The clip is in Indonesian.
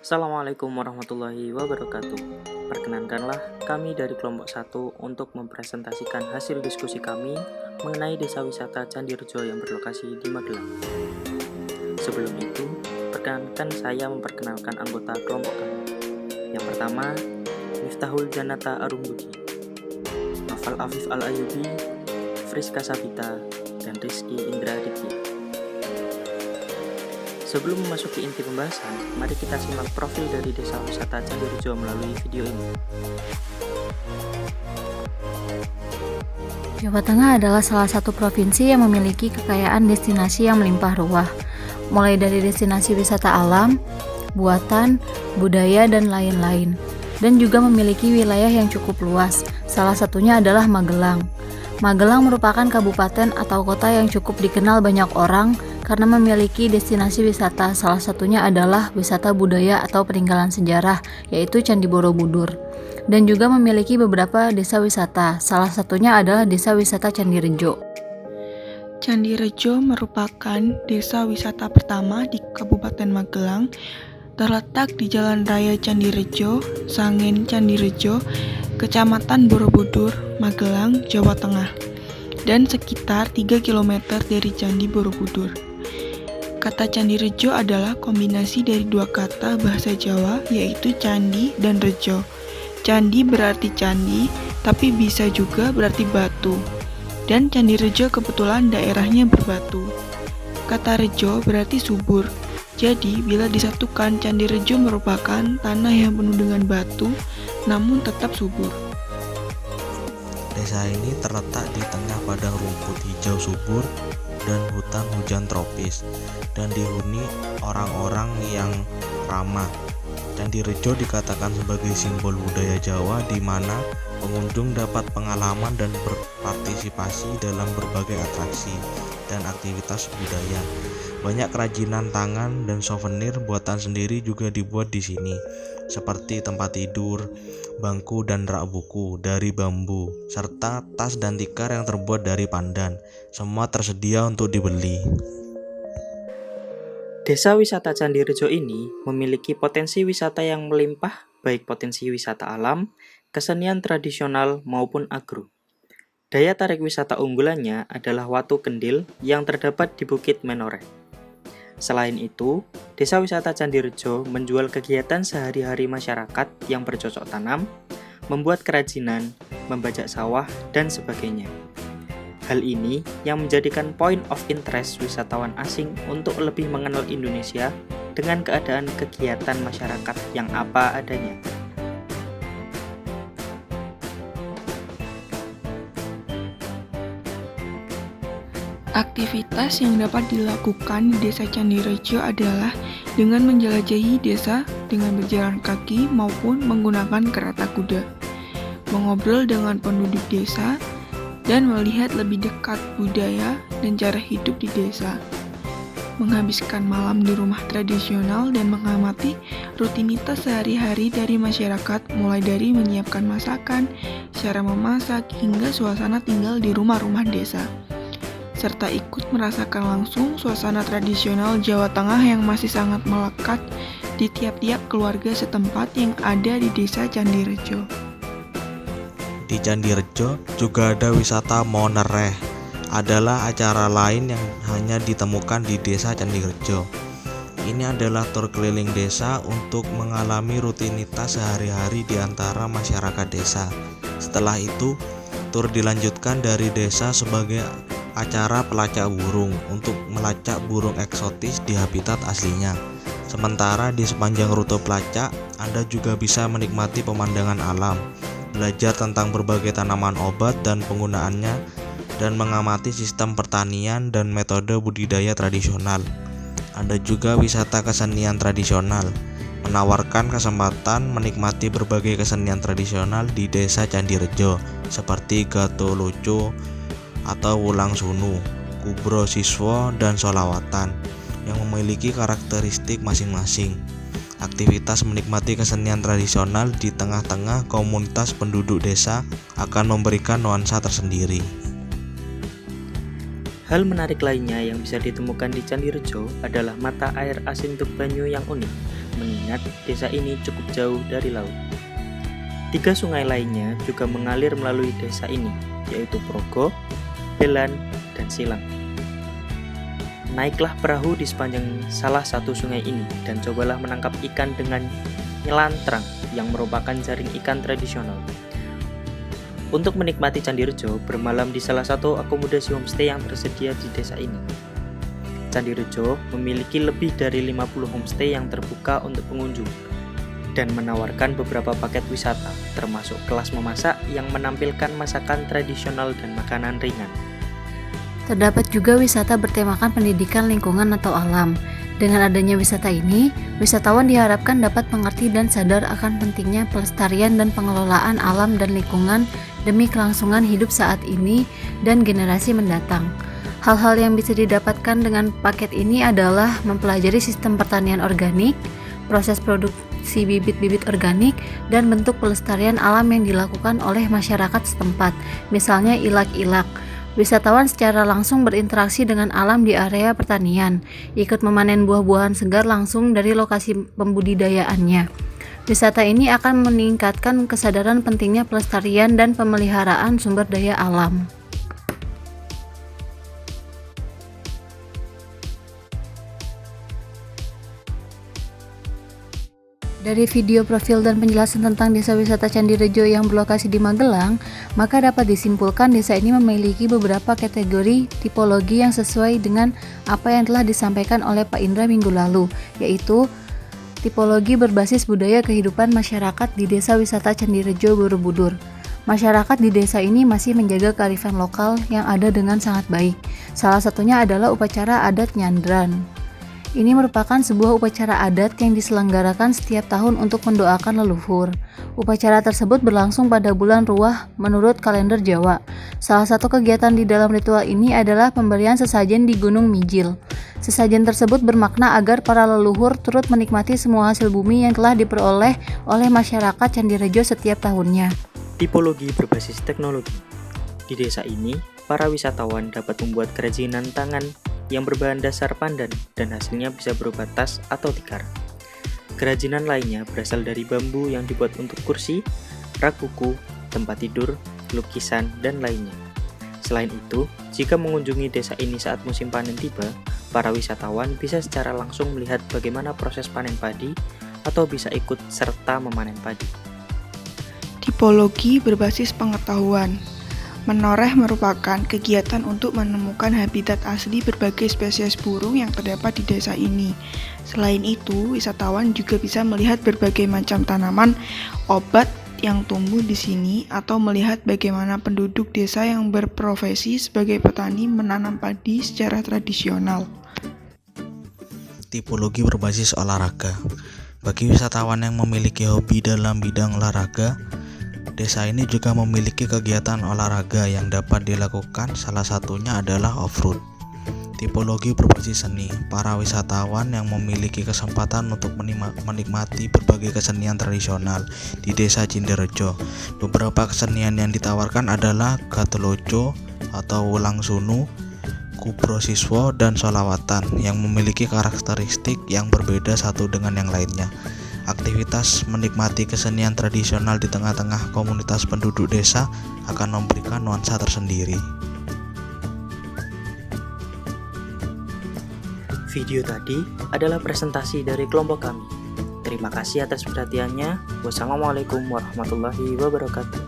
Assalamualaikum warahmatullahi wabarakatuh. Perkenankanlah kami dari kelompok 1 untuk mempresentasikan hasil diskusi kami mengenai desa wisata Candi Rejo yang berlokasi di Magelang. Sebelum itu, perkenankan saya memperkenalkan anggota kelompok kami. Yang pertama, Miftahul Janata Arumbugi, Nofal Afif Al-Ayubi, Friska Sabita, dan Rizky Indra Aditya. Sebelum memasuki inti pembahasan, mari kita simak profil dari Desa Wisata Candi Rejo melalui video ini. Jawa Tengah adalah salah satu provinsi yang memiliki kekayaan destinasi yang melimpah ruah, mulai dari destinasi wisata alam, buatan, budaya, dan lain-lain, dan juga memiliki wilayah yang cukup luas, salah satunya adalah Magelang. Magelang merupakan kabupaten atau kota yang cukup dikenal banyak orang karena memiliki destinasi wisata, salah satunya adalah wisata budaya atau peninggalan sejarah, yaitu Candi Borobudur. Dan juga memiliki beberapa desa wisata, salah satunya adalah desa wisata Candi Rejo. Candi Rejo merupakan desa wisata pertama di Kabupaten Magelang, terletak di Jalan Raya Candi Rejo, Sangen Candi Rejo, Kecamatan Borobudur, Magelang, Jawa Tengah, dan sekitar 3 km dari Candi Borobudur. Kata Candi Rejo adalah kombinasi dari dua kata bahasa Jawa, yaitu candi dan rejo. Candi berarti candi, tapi bisa juga berarti batu. Dan Candi Rejo kebetulan daerahnya berbatu. Kata rejo berarti subur. Jadi, bila disatukan, Candi Rejo merupakan tanah yang penuh dengan batu, namun tetap subur. Desa ini terletak di tengah padang rumput hijau subur dan hutan hujan tropis, dan dihuni orang-orang yang ramah. Candi Rejo dikatakan sebagai simbol budaya Jawa, di mana pengunjung dapat pengalaman dan berpartisipasi dalam berbagai atraksi dan aktivitas budaya. Banyak kerajinan tangan dan souvenir buatan sendiri juga dibuat di sini, seperti tempat tidur, bangku dan rak buku dari bambu, serta tas dan tikar yang terbuat dari pandan. Semua tersedia untuk dibeli. Desa wisata Candi Rejo ini memiliki potensi wisata yang melimpah, baik potensi wisata alam, kesenian tradisional maupun agro. Daya tarik wisata unggulannya adalah Watu Kendil yang terdapat di Bukit Menoreh. Selain itu, Desa Wisata Candi Rejo menjual kegiatan sehari-hari masyarakat yang bercocok tanam, membuat kerajinan, membajak sawah, dan sebagainya. Hal ini yang menjadikan point of interest wisatawan asing untuk lebih mengenal Indonesia dengan keadaan kegiatan masyarakat yang apa adanya. Aktivitas yang dapat dilakukan di Desa Candi Rejo adalah dengan menjelajahi desa dengan berjalan kaki maupun menggunakan kereta kuda, mengobrol dengan penduduk desa, dan melihat lebih dekat budaya dan cara hidup di desa, menghabiskan malam di rumah tradisional dan mengamati rutinitas sehari-hari dari masyarakat, mulai dari menyiapkan masakan, cara memasak, hingga suasana tinggal di rumah-rumah desa, serta ikut merasakan langsung suasana tradisional Jawa Tengah yang masih sangat melekat di tiap-tiap keluarga setempat yang ada di Desa Candi Rejo. Di Candi Rejo juga ada wisata Monereh, adalah acara lain yang hanya ditemukan di Desa Candi Rejo. Ini adalah tur keliling desa untuk mengalami rutinitas sehari-hari di antara masyarakat desa. Setelah itu, tur dilanjutkan dari desa sebagai acara pelacak burung untuk melacak burung eksotis di habitat aslinya. Sementara di sepanjang rute pelacak, Anda juga bisa menikmati pemandangan alam, belajar tentang berbagai tanaman obat dan penggunaannya, dan mengamati sistem pertanian dan metode budidaya tradisional. Ada juga wisata kesenian tradisional, menawarkan kesempatan menikmati berbagai kesenian tradisional di Desa Candirejo seperti Gato Loco atau Wulang Sunu, Kubro Siswa, dan Solawatan yang memiliki karakteristik masing-masing. Aktivitas menikmati kesenian tradisional di tengah-tengah komunitas penduduk desa akan memberikan nuansa tersendiri. Hal menarik lainnya yang bisa ditemukan di Candirejo adalah mata air asin Tuk Banyu yang unik, mengingat desa ini cukup jauh dari laut. 3 sungai lainnya juga mengalir melalui desa ini, yaitu Progo, Belan, dan Silang. Naiklah perahu di sepanjang salah satu sungai ini dan cobalah menangkap ikan dengan nyelantrang yang merupakan jaring ikan tradisional. Untuk menikmati Candirejo, bermalam di salah satu akomodasi homestay yang tersedia di desa ini. Candirejo memiliki lebih dari 50 homestay yang terbuka untuk pengunjung dan menawarkan beberapa paket wisata, termasuk kelas memasak yang menampilkan masakan tradisional dan makanan ringan. Terdapat juga wisata bertemakan pendidikan lingkungan atau alam. Dengan adanya wisata ini, wisatawan diharapkan dapat mengerti dan sadar akan pentingnya pelestarian dan pengelolaan alam dan lingkungan demi kelangsungan hidup saat ini dan generasi mendatang. Hal-hal yang bisa didapatkan dengan paket ini adalah mempelajari sistem pertanian organik, proses produksi bibit-bibit organik, dan bentuk pelestarian alam yang dilakukan oleh masyarakat setempat, misalnya ilak-ilak. Wisatawan secara langsung berinteraksi dengan alam di area pertanian, ikut memanen buah-buahan segar langsung dari lokasi pembudidayaannya. Wisata ini akan meningkatkan kesadaran pentingnya pelestarian dan pemeliharaan sumber daya alam. Dari video profil dan penjelasan tentang desa wisata Candirejo yang berlokasi di Magelang, maka dapat disimpulkan desa ini memiliki beberapa kategori tipologi yang sesuai dengan apa yang telah disampaikan oleh Pak Indra minggu lalu, yaitu tipologi berbasis budaya kehidupan masyarakat di desa wisata Candirejo Borobudur. Masyarakat di desa ini masih menjaga kearifan lokal yang ada dengan sangat baik. Salah satunya adalah upacara adat Nyandran. Ini merupakan sebuah upacara adat yang diselenggarakan setiap tahun untuk mendoakan leluhur. Upacara tersebut berlangsung pada bulan Ruah menurut kalender Jawa. Salah satu kegiatan di dalam ritual ini adalah pemberian sesajen di Gunung Mijil. Sesajen tersebut bermakna agar para leluhur turut menikmati semua hasil bumi yang telah diperoleh oleh masyarakat Candirejo setiap tahunnya. Tipologi berbasis teknologi. Di desa ini, para wisatawan dapat membuat kerajinan tangan yang berbahan dasar pandan dan hasilnya bisa berupa tas atau tikar. Kerajinan lainnya berasal dari bambu yang dibuat untuk kursi, rak kuku, tempat tidur, lukisan, dan lainnya. Selain itu, jika mengunjungi desa ini saat musim panen tiba, para wisatawan bisa secara langsung melihat bagaimana proses panen padi atau bisa ikut serta memanen padi. Tipologi berbasis pengetahuan. Menoreh merupakan kegiatan untuk menemukan habitat asli berbagai spesies burung yang terdapat di desa ini. Selain itu, wisatawan juga bisa melihat berbagai macam tanaman obat yang tumbuh di sini atau melihat bagaimana penduduk desa yang berprofesi sebagai petani menanam padi secara tradisional. Tipologi berbasis olahraga. Bagi wisatawan yang memiliki hobi dalam bidang olahraga, desa ini juga memiliki kegiatan olahraga yang dapat dilakukan, salah satunya adalah off-road. Tipologi berbasis seni. Para wisatawan yang memiliki kesempatan untuk menikmati berbagai kesenian tradisional di desa Candirejo. Beberapa kesenian yang ditawarkan adalah Gato Loco atau Wulang Sunu, Kubro Siswa, dan Solawatan yang memiliki karakteristik yang berbeda satu dengan yang lainnya. Aktivitas menikmati kesenian tradisional di tengah-tengah komunitas penduduk desa akan memberikan nuansa tersendiri. Video tadi adalah presentasi dari kelompok kami. Terima kasih atas perhatiannya. Wassalamualaikum warahmatullahi wabarakatuh.